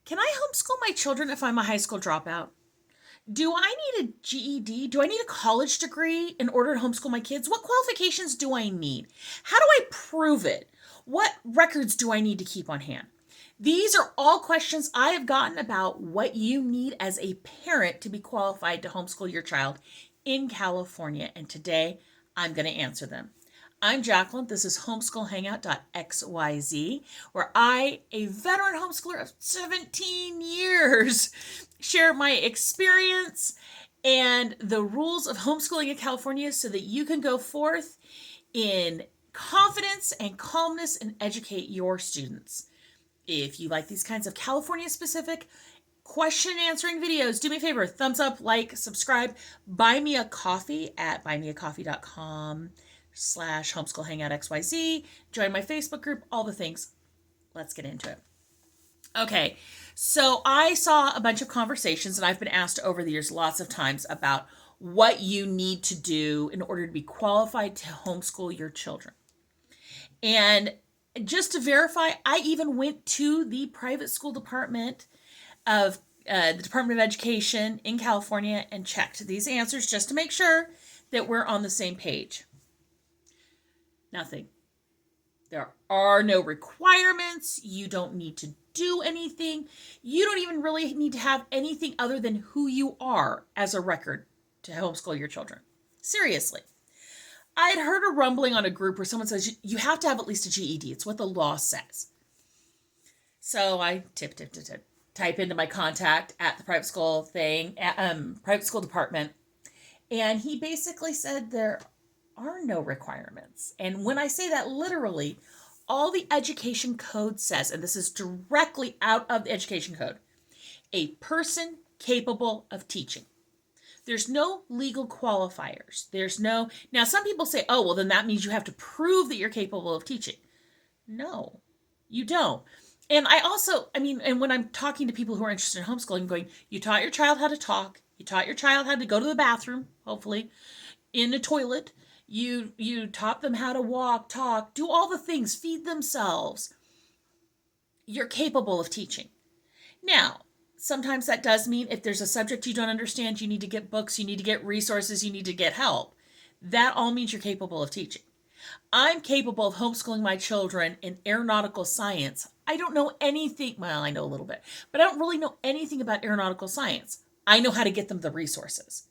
Can I homeschool my children if I'm a high school dropout? Do I need a GED? Do I need a college degree in order to homeschool my kids? What qualifications do I need? How do I prove it? What records do I need to keep on hand? These are all questions I have gotten about what you need as a parent to be qualified to homeschool your child in California, and today I'm going to answer them. I'm Jacqueline. This is Homeschool Hangout.xyz, where I, a veteran homeschooler of 17 years, share my experience and the rules of homeschooling in California so that you can go forth in confidence and calmness and educate your students. If you like these kinds of California-specific question answering videos, do me a favor, thumbs up, like, subscribe, buy me a coffee at buymeacoffee.com/homeschool hangout XYZ, join my Facebook group, all the things. Let's get into it. Okay, so I saw a bunch of conversations, and I've been asked over the years lots of times about what you need to do in order to be qualified to homeschool your children. And just to verify, I even went to the private school department of the Department of Education in California and checked these answers just to make sure that we're on the same page. Nothing. There are no requirements. You don't need to do anything. You don't even really need to have anything other than who you are as a record to homeschool your children. Seriously. I had heard a rumbling on a group where someone says you have to have at least a GED. It's what the law says. So I type into my contact at the private school private school department, and he basically said there are no requirements. And when I say that literally, all the education code says, and this is directly out of the education code, a person capable of teaching. There's no legal qualifiers. Now some people say, oh, well, then that means you have to prove that you're capable of teaching. No, you don't. And and when I'm talking to people who are interested in homeschooling, I'm going, you taught your child how to talk. You taught your child how to go to the bathroom, hopefully, in a toilet. You taught them how to walk, talk, do all the things, feed themselves. You're capable of teaching. Now, sometimes that does mean if there's a subject you don't understand, you need to get books, you need to get resources, you need to get help. That all means you're capable of teaching. I'm capable of homeschooling my children in aeronautical science. I don't know anything, well, I know a little bit, but I don't really know anything about aeronautical science. I know how to get them the resources.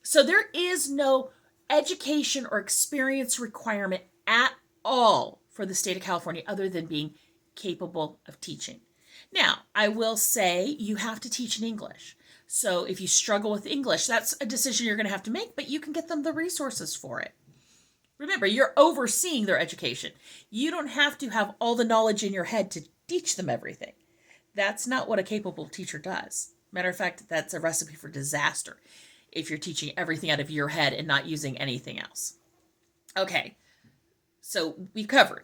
So there is no education or experience requirement at all for the state of California other than being capable of teaching. Now, I will say you have to teach in English. So if you struggle with English, that's a decision you're going to have to make, but you can get them the resources for it. Remember, you're overseeing their education. You don't have to have all the knowledge in your head to teach them everything. That's not what a capable teacher does. Matter of fact, that's a recipe for disaster if you're teaching everything out of your head and not using anything else. Okay, so we've covered.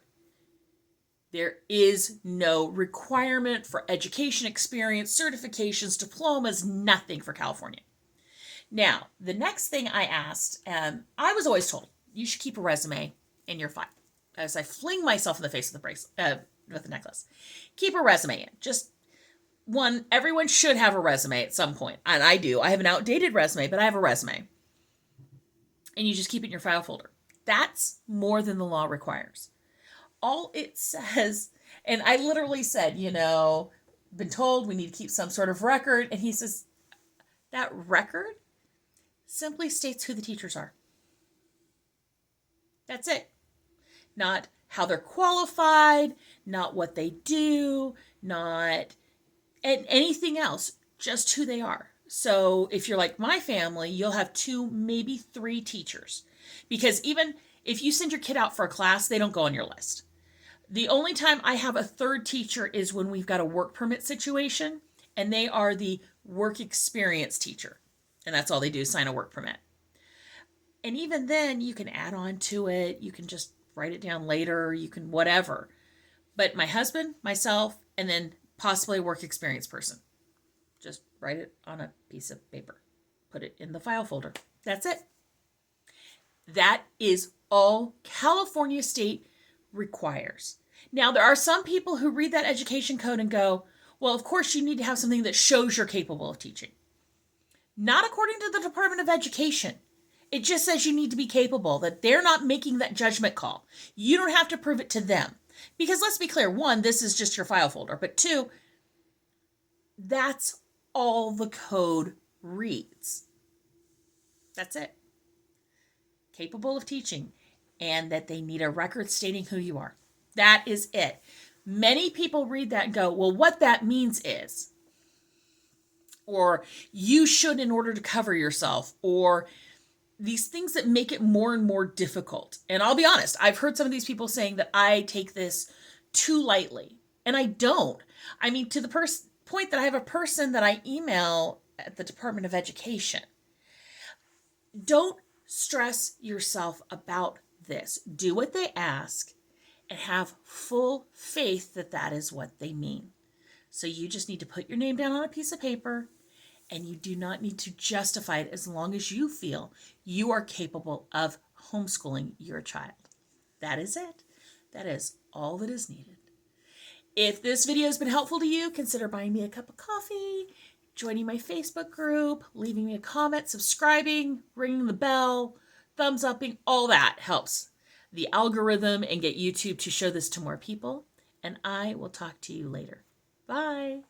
There is no requirement for education experience, certifications, diplomas, nothing for California. Now, the next thing I asked, I was always told, you should keep a resume in your file. As I fling myself in the face with the necklace. Keep a resume in. Just one, everyone should have a resume at some point. And I do. I have an outdated resume, but I have a resume. And you just keep it in your file folder. That's more than the law requires. All it says, and I literally said, been told we need to keep some sort of record. And he says, that record simply states who the teachers are. That's it. Not how they're qualified, not what they do, not anything else, just who they are. So if you're like my family, you'll have 2, maybe 3 teachers. Because even if you send your kid out for a class, they don't go on your list. The only time I have a 3rd teacher is when we've got a work permit situation, and they are the work experience teacher. And that's all they do, sign a work permit. And even then, you can add on to it. You can just write it down later. You can whatever. But my husband, myself, and then possibly a work experience person. Just write it on a piece of paper. Put it in the file folder. That's it. That is all California state requires. Now, there are some people who read that education code and go, Well, of course, you need to have something that shows you're capable of teaching. Not according to the Department of Education. It just says you need to be capable, that they're not making that judgment call. You don't have to prove it to them. Because let's be clear, one, this is just your file folder, but two, that's all the code reads. That's it. Capable of teaching, and that they need a record stating who you are. That is it. Many people read that and go, well, what that means is, or you should in order to cover yourself, or these things that make it more and more difficult. And I'll be honest, I've heard some of these people saying that I take this too lightly, and I don't. I mean, to the point that I have a person that I email at the Department of Education. Don't stress yourself about this. Do what they ask and have full faith that that is what they mean. So you just need to put your name down on a piece of paper, and you do not need to justify it as long as you feel you are capable of homeschooling your child. That is it. That is all that is needed. If this video has been helpful to you, consider buying me a cup of coffee, joining my Facebook group, leaving me a comment, subscribing, ringing the bell, thumbs upping, all that helps the algorithm and get YouTube to show this to more people. And I will talk to you later. Bye.